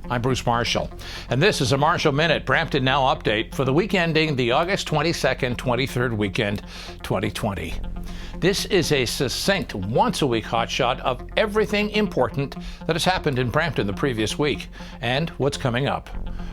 I'm Bruce Marshall, and this is a Marshall Minute Brampton Now update for the week ending the August 22nd, 23rd weekend, 2020. This is a succinct, once-a-week hotshot of everything important that has happened in Brampton the previous week and what's coming up.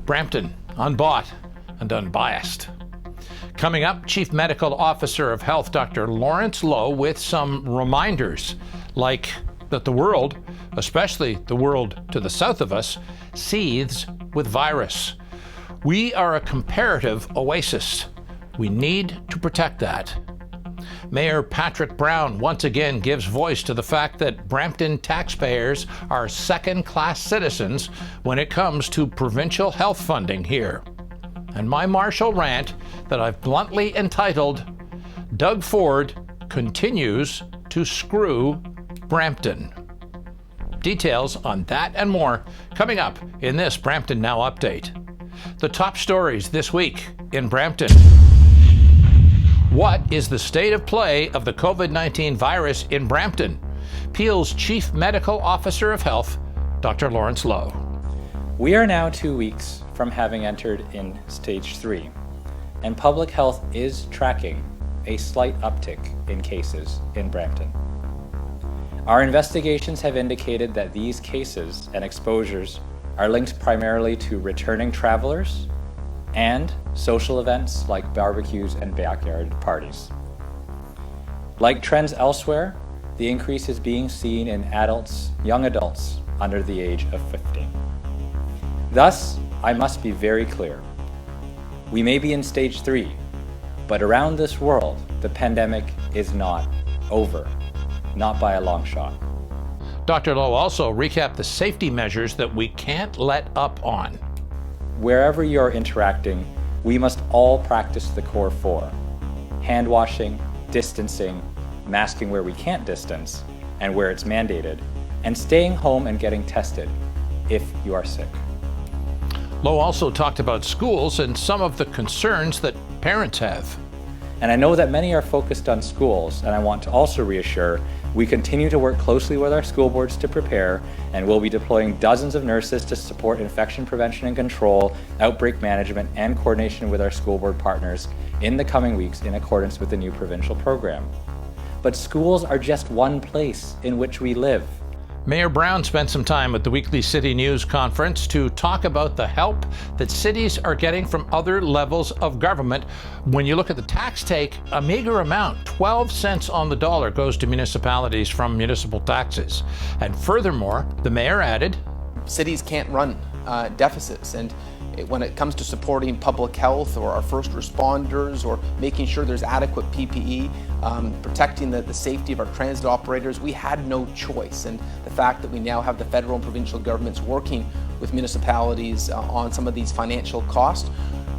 Brampton, unbought and unbiased. Coming up, Chief Medical Officer of Health, Dr. Lawrence Loh, with some reminders, like that the world, especially the world to the south of us, seethes with virus. We are a comparative oasis. We need to protect that. Mayor Patrick Brown once again gives voice to the fact that Brampton taxpayers are second-class citizens when it comes to provincial health funding here. And my Marshall Rant that I've bluntly entitled, Doug Ford Continues to Screw Brampton. Details on that and more coming up in this Brampton Now update. The top stories this week in Brampton. What is the state of play of the COVID-19 virus in Brampton? Peel's Chief Medical Officer of Health, Dr. Lawrence Loh. We are now 2 weeks from having entered in stage 3, and public health is tracking a slight uptick in cases in Brampton. Our investigations have indicated that these cases and exposures are linked primarily to returning travelers and social events like barbecues and backyard parties. Like trends elsewhere, the increase is being seen in adults, young adults under the age of 50. Thus, I must be very clear. We may be in stage 3, but around this world, the pandemic is not over. Not by a long shot. Dr. Loh also recapped the safety measures that we can't let up on. Wherever you're interacting, we must all practice the core 4. Hand washing, distancing, masking where we can't distance and where it's mandated, and staying home and getting tested if you are sick. Loh also talked about schools and some of the concerns that parents have. And I know that many are focused on schools, and I want to also reassure we continue to work closely with our school boards to prepare, and we'll be deploying dozens of nurses to support infection prevention and control, outbreak management, and coordination with our school board partners in the coming weeks in accordance with the new provincial program. But schools are just one place in which we live. Mayor Brown spent some time at the weekly City News Conference to talk about the help that cities are getting from other levels of government. When you look at the tax take, a meager amount, 12 cents on the dollar, goes to municipalities from municipal taxes. And furthermore, the mayor added, cities can't run deficits, and when it comes to supporting public health or our first responders or making sure there's adequate PPE, protecting the safety of our transit operators, we had no choice. And the fact that we now have the federal and provincial governments working with municipalities on some of these financial costs,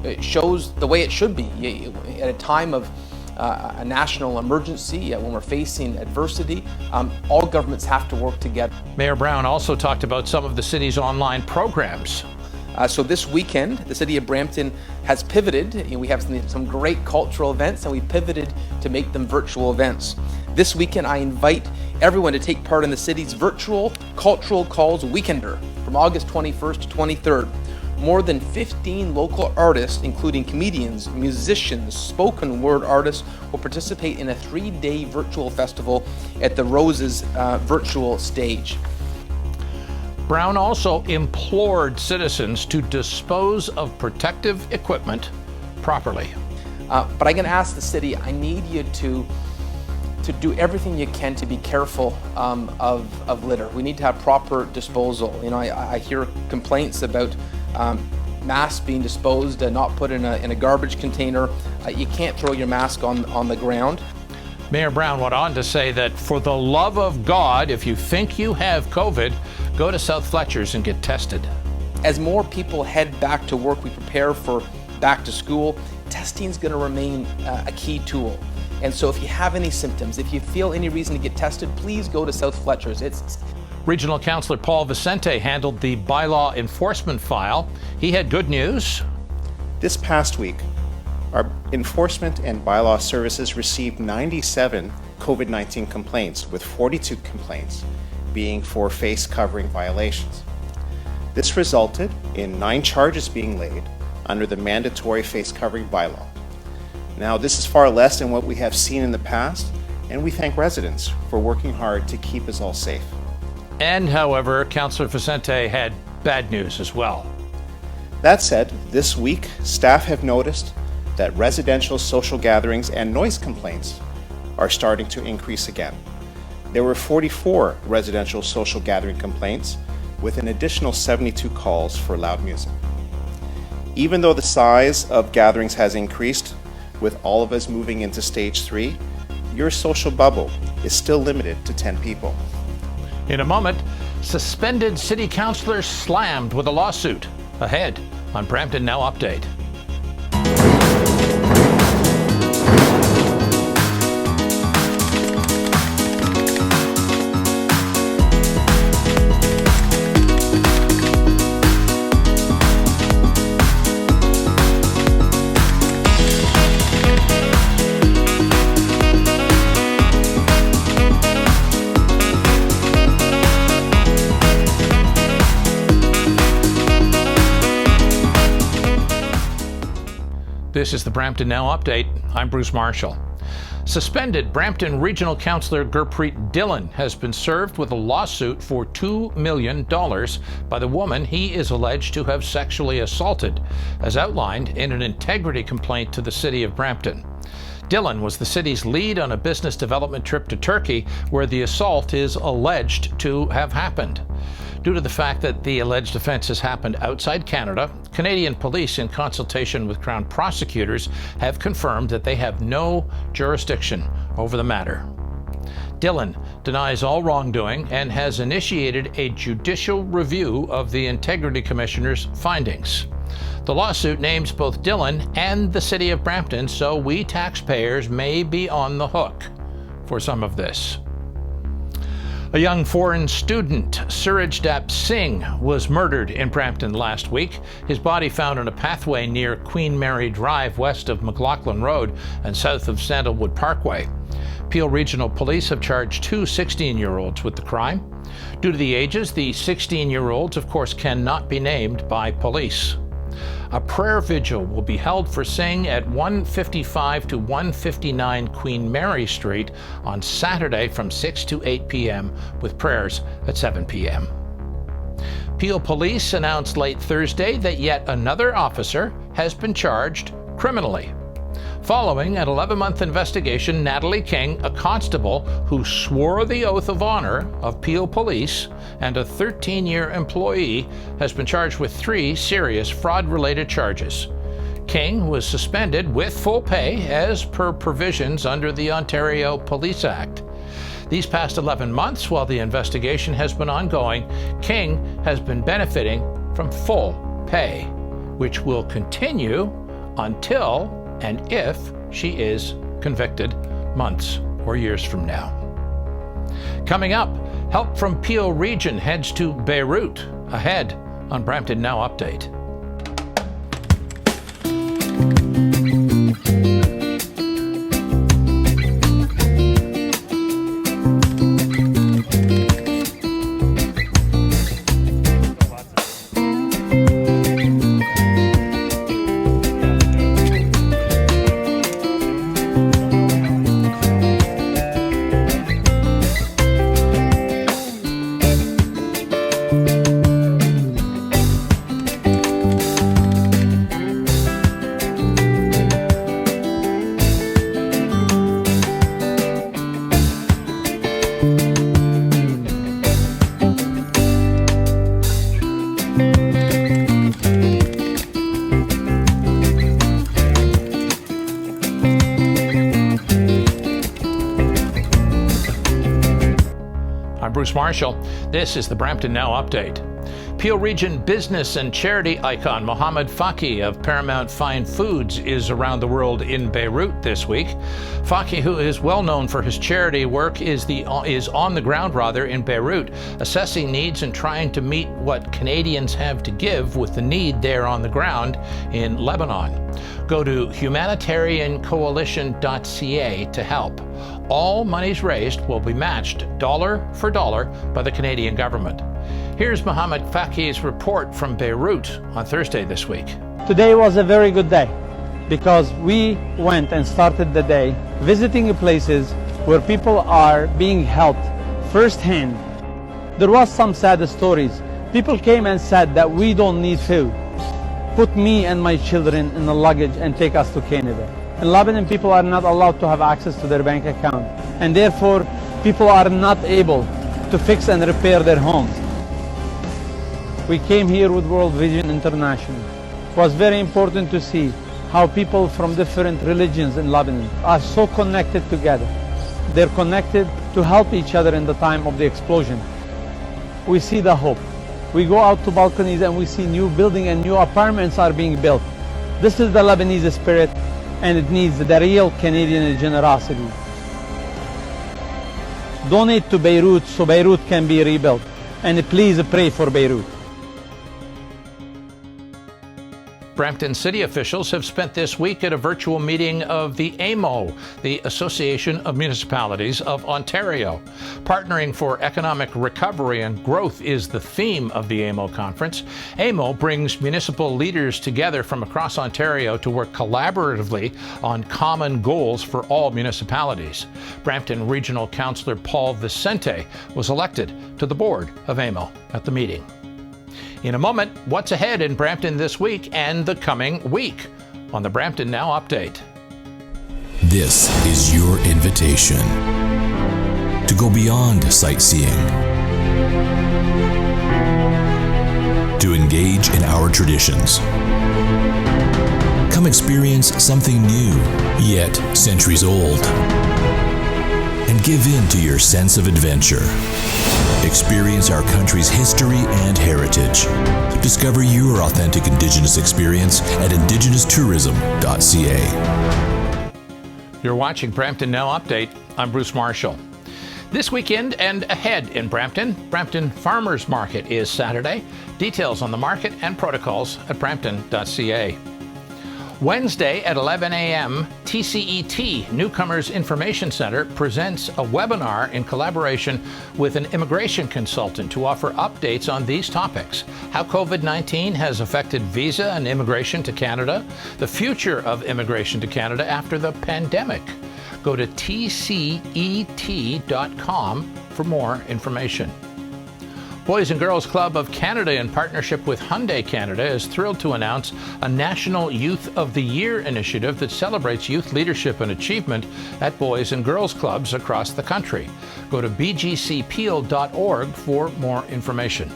it shows the way it should be. At a time of a national emergency, when we're facing adversity, all governments have to work together. Mayor Brown also talked about some of the city's online programs. So this weekend, the City of Brampton has pivoted. We have some great cultural events, and we pivoted to make them virtual events. This weekend, I invite everyone to take part in the city's virtual Cultural Calls Weekender from August 21st to 23rd. More than 15 local artists, including comedians, musicians, spoken word artists, will participate in a 3-day virtual festival at the Roses virtual stage. Brown also implored citizens to dispose of protective equipment properly. But I'm going to ask the city, I need you to do everything you can to be careful of litter. We need to have proper disposal. I hear complaints about masks being disposed and not put in a garbage container. You can't throw your mask on the ground. Mayor Brown went on to say that for the love of God, if you think you have COVID, go to South Fletcher's and get tested. As more people head back to work, we prepare for back to school, testing is going to remain a key tool. And so if you have any symptoms, if you feel any reason to get tested, please go to South Fletcher's. Regional Councillor 𝗕𝗿𝗺𝗺𝗺 handled the bylaw enforcement file. He had good news. This past week, our enforcement and bylaw services received 97 COVID-19 complaints, with 42 complaints being for face covering violations. This resulted in 9 charges being laid under the mandatory face covering bylaw. Now, this is far less than what we have seen in the past, and we thank residents for working hard to keep us all safe. And, however, Councillor 𝗕𝗿𝗺𝗃 had bad news as well. That said, this week, staff have noticed that residential social gatherings and noise complaints are starting to increase again. There were 44 residential social gathering complaints with an additional 72 calls for loud music. Even though the size of gatherings has increased, with all of us moving into stage 3, your social bubble is still limited to 10 people. In a moment, suspended city councillors slammed with a lawsuit. Ahead on Brampton Now Update. This is the Brampton Now Update. I'm Bruce Marshall. Suspended Brampton Regional Councillor 𝗕𝗿𝗺𝗺𝗺𝗃 has been served with a lawsuit for $2 million by the woman he is alleged to have sexually assaulted, as outlined in an integrity complaint to the City of Brampton. Dillon was the city's lead on a business development trip to Turkey, where the assault is alleged to have happened. Due to the fact that the alleged offence has happened outside Canada, Canadian police, in consultation with Crown prosecutors, have confirmed that they have no jurisdiction over the matter. Dillon denies all wrongdoing and has initiated a judicial review of the Integrity Commissioner's findings. The lawsuit names both Dillon and the City of Brampton, so we taxpayers may be on the hook for some of this. A young foreign student, 𝗕𝗿𝗺𝗺𝗃, was murdered in Brampton last week. His body found on a pathway near Queen Mary Drive, west of McLaughlin Road and south of Sandalwood Parkway. Peel Regional Police have charged 2 16-year-olds with the crime. Due to the ages, the 16-year-olds, of course, cannot be named by police. A prayer vigil will be held for Singh at 155 to 159 Queen Mary Street on Saturday from 6 to 8 p.m. with prayers at 7 p.m. Peel Police announced late Thursday that yet another officer has been charged criminally. Following an 11-month investigation, Natalie King, a constable who swore the oath of honor of Peel Police and a 13-year employee, has been charged with 3 serious fraud-related charges. King was suspended with full pay as per provisions under the Ontario Police Act. These past 11 months, while the investigation has been ongoing, King has been benefiting from full pay, which will continue until and if she is convicted months or years from now. Coming up, help from Peel Region heads to Beirut. Ahead on Brampton Now Update. I'm Bruce Marshall. This is the Brampton Now Update. Peel Region business and charity icon Mohammed Faki of Paramount Fine Foods is around the world in Beirut this week. Faki, who is well known for his charity work, is on the ground in Beirut, assessing needs and trying to meet what Canadians have to give with the need there on the ground in Lebanon. Go to humanitariancoalition.ca to help. All monies raised will be matched dollar for dollar by the Canadian government. Here's Mohammed Faki's report from Beirut on Thursday this week. Today was a very good day because we went and started the day visiting places where people are being helped firsthand. There was some sad stories. People came and said that we don't need food. Put me and my children in the luggage and take us to Canada. In Lebanon, people are not allowed to have access to their bank account, and therefore people are not able to fix and repair their homes. We came here with World Vision International. It was very important to see how people from different religions in Lebanon are so connected together. They're connected to help each other in the time of the explosion. We see the hope. We go out to balconies and we see new buildings and new apartments are being built. This is the Lebanese spirit, and it needs the real Canadian generosity. Donate to Beirut so Beirut can be rebuilt, and please pray for Beirut. Brampton city officials have spent this week at a virtual meeting of the AMO, the Association of Municipalities of Ontario. Partnering for economic recovery and growth is the theme of the AMO conference. AMO brings municipal leaders together from across Ontario to work collaboratively on common goals for all municipalities. Brampton Regional Councilor 𝗕𝗿𝗺𝗺 was elected to the board of AMO at the meeting. In a moment, what's ahead in Brampton this week and the coming week on the Brampton Now Update. This is your invitation to go beyond sightseeing, to engage in our traditions. Come experience something new, yet centuries old, and give in to your sense of adventure. Experience our country's history and heritage. Discover your authentic Indigenous experience at indigenous-tourism.ca. You're watching Brampton Now Update. I'm Bruce Marshall. This weekend and ahead in Brampton, Brampton Farmers Market is Saturday. Details on the market and protocols at brampton.ca. Wednesday at 11 a.m., TCET Newcomers Information Center presents a webinar in collaboration with an immigration consultant to offer updates on these topics: how COVID-19 has affected visa and immigration to Canada, the future of immigration to Canada after the pandemic. Go to tcet.com for more information. Boys and Girls Club of Canada, in partnership with Hyundai Canada, is thrilled to announce a National Youth of the Year initiative that celebrates youth leadership and achievement at boys and girls clubs across the country. Go to bgcpeel.org for more information.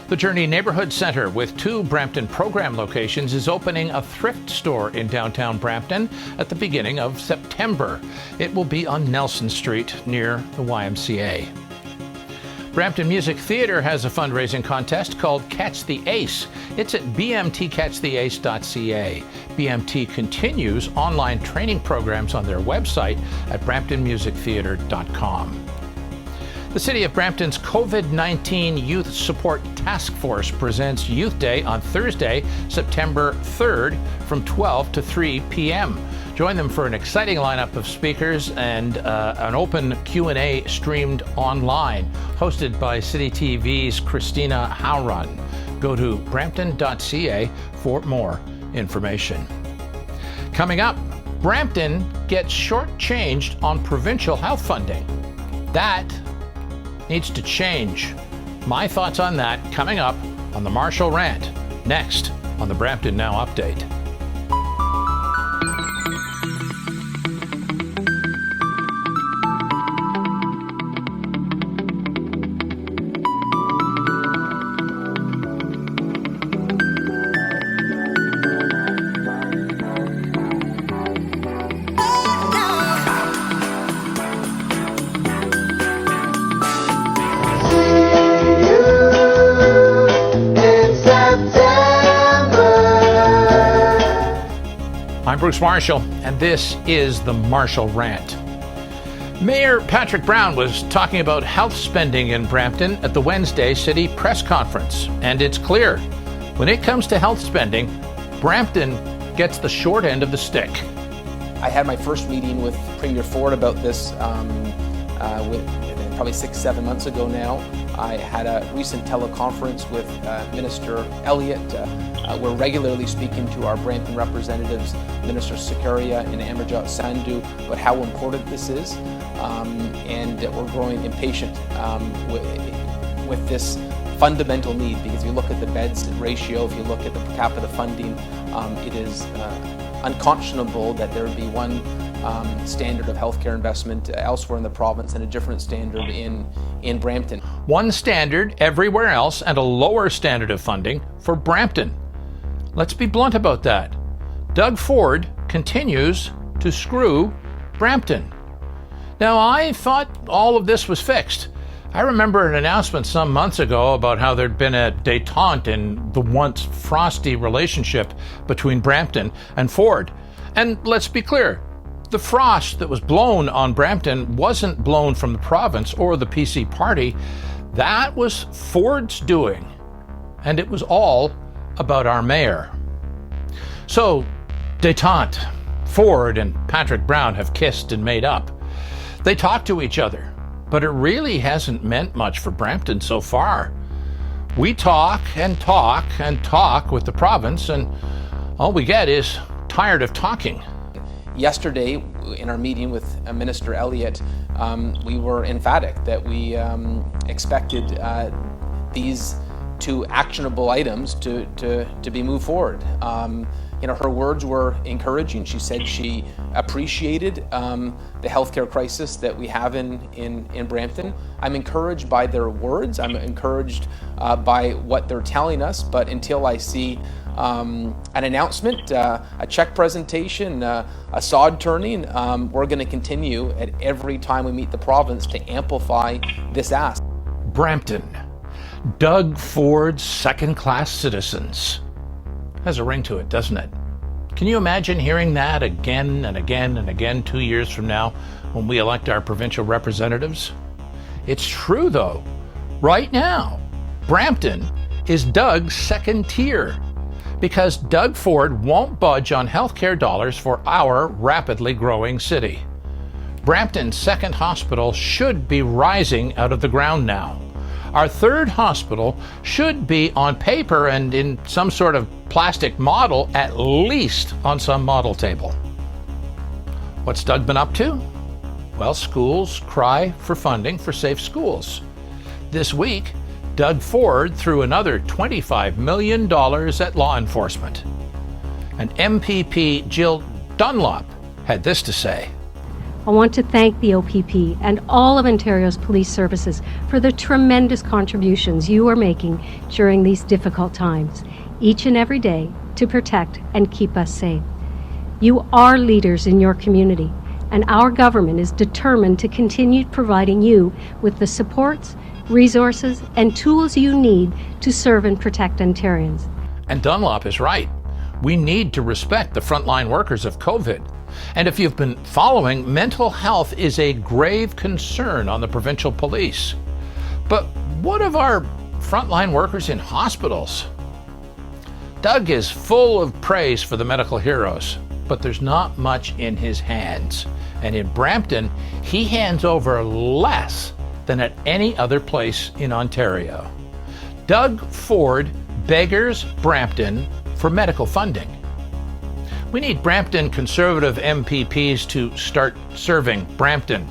The Journey Neighborhood Centre, with 2 Brampton program locations, is opening a thrift store in downtown Brampton at the beginning of September. It will be on Nelson Street near the YMCA. Brampton Music Theatre has a fundraising contest called Catch the Ace. It's at bmtcatchtheace.ca. BMT continues online training programs on their website at bramptonmusictheatre.com. The City of Brampton's COVID-19 Youth Support Task Force presents Youth Day on Thursday, September 3rd from 12 to 3 p.m. Join them for an exciting lineup of speakers and an open Q&A streamed online, hosted by City TV's Christina Howrun. Go to brampton.ca for more information. Coming up, Brampton gets shortchanged on provincial health funding. That needs to change. My thoughts on that coming up on the Marshall Rant, next on the Brampton Now Update. I'm Bruce Marshall, and this is the Marshall Rant. Mayor Patrick Brown was talking about health spending in Brampton at the Wednesday City Press Conference, and it's clear, when it comes to health spending, Brampton gets the short end of the stick. I had my first meeting with Premier Ford about this probably 6-7 months ago now. I had a recent teleconference with Minister Elliott. We're regularly speaking to our Brampton representatives, Minister Sakaria and Amarjot Sandhu, about how important this is. And we're growing impatient with this fundamental need, because if you look at the beds ratio, if you look at the per capita funding, it is unconscionable that there would be one standard of healthcare investment elsewhere in the province and a different standard in Brampton. One standard everywhere else and a lower standard of funding for Brampton. Let's be blunt about that. Doug Ford continues to screw Brampton. Now, I thought all of this was fixed. I remember an announcement some months ago about how there'd been a détente in the once frosty relationship between Brampton and Ford. And let's be clear, the frost that was blown on Brampton wasn't blown from the province or the PC party. That was Ford's doing. And it was all about our mayor. So, détente. Ford and Patrick Brown have kissed and made up. They talk to each other, but it really hasn't meant much for Brampton so far. We talk and talk and talk with the province, and all we get is tired of talking. Yesterday, in our meeting with Minister Elliott, we were emphatic that we expected these two actionable items to be moved forward. Her words were encouraging. She said she appreciated the healthcare crisis that we have in Brampton. I'm encouraged by their words. I'm encouraged by what they're telling us, but until I see an announcement, a check presentation, a sod turning, we're going to continue at every time we meet the province to amplify this ask. Brampton, Doug Ford's second-class citizens. Has a ring to it, doesn't it? Can you imagine hearing that again and again and again 2 years from now when we elect our provincial representatives? It's true, though. Right now, Brampton is Doug's second tier because Doug Ford won't budge on healthcare dollars for our rapidly growing city. Brampton's second hospital should be rising out of the ground now. Our third hospital should be on paper and in some sort of plastic model, at least on some model table. What's Doug been up to? Well, schools cry for funding for safe schools. This week, Doug Ford threw another $25 million at law enforcement. And MPP Jill Dunlop had this to say. I want to thank the OPP and all of Ontario's police services for the tremendous contributions you are making during these difficult times, each and every day, to protect and keep us safe. You are leaders in your community, and our government is determined to continue providing you with the supports, resources, and tools you need to serve and protect Ontarians. And Dunlop is right. We need to respect the frontline workers of COVID. And if you've been following, mental health is a grave concern on the provincial police. But what of our frontline workers in hospitals? Doug is full of praise for the medical heroes, but there's not much in his hands. And in Brampton, he hands over less than at any other place in Ontario. Doug Ford beggars Brampton for medical funding. We need Brampton Conservative MPPs to start serving Brampton,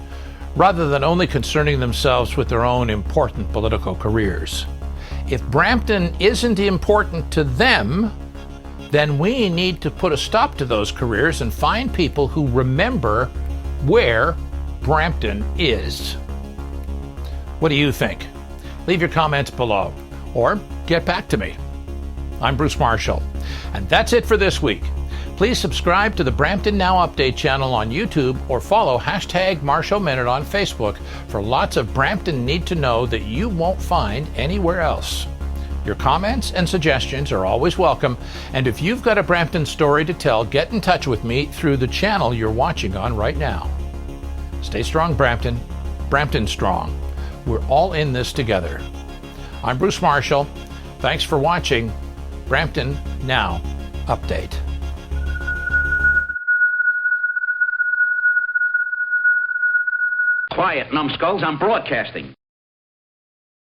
rather than only concerning themselves with their own important political careers. If Brampton isn't important to them, then we need to put a stop to those careers and find people who remember where Brampton is. What do you think? Leave your comments below, or get back to me. I'm Bruce Marshall, and that's it for this week. Please subscribe to the Brampton Now Update channel on YouTube or follow #MarshallMinute on Facebook for lots of Brampton need to know that you won't find anywhere else. Your comments and suggestions are always welcome, and if you've got a Brampton story to tell, get in touch with me through the channel you're watching on right now. Stay strong, Brampton. Brampton strong. We're all in this together. I'm Bruce Marshall. Thanks for watching Brampton Now Update. Quiet, numbskulls, I'm broadcasting.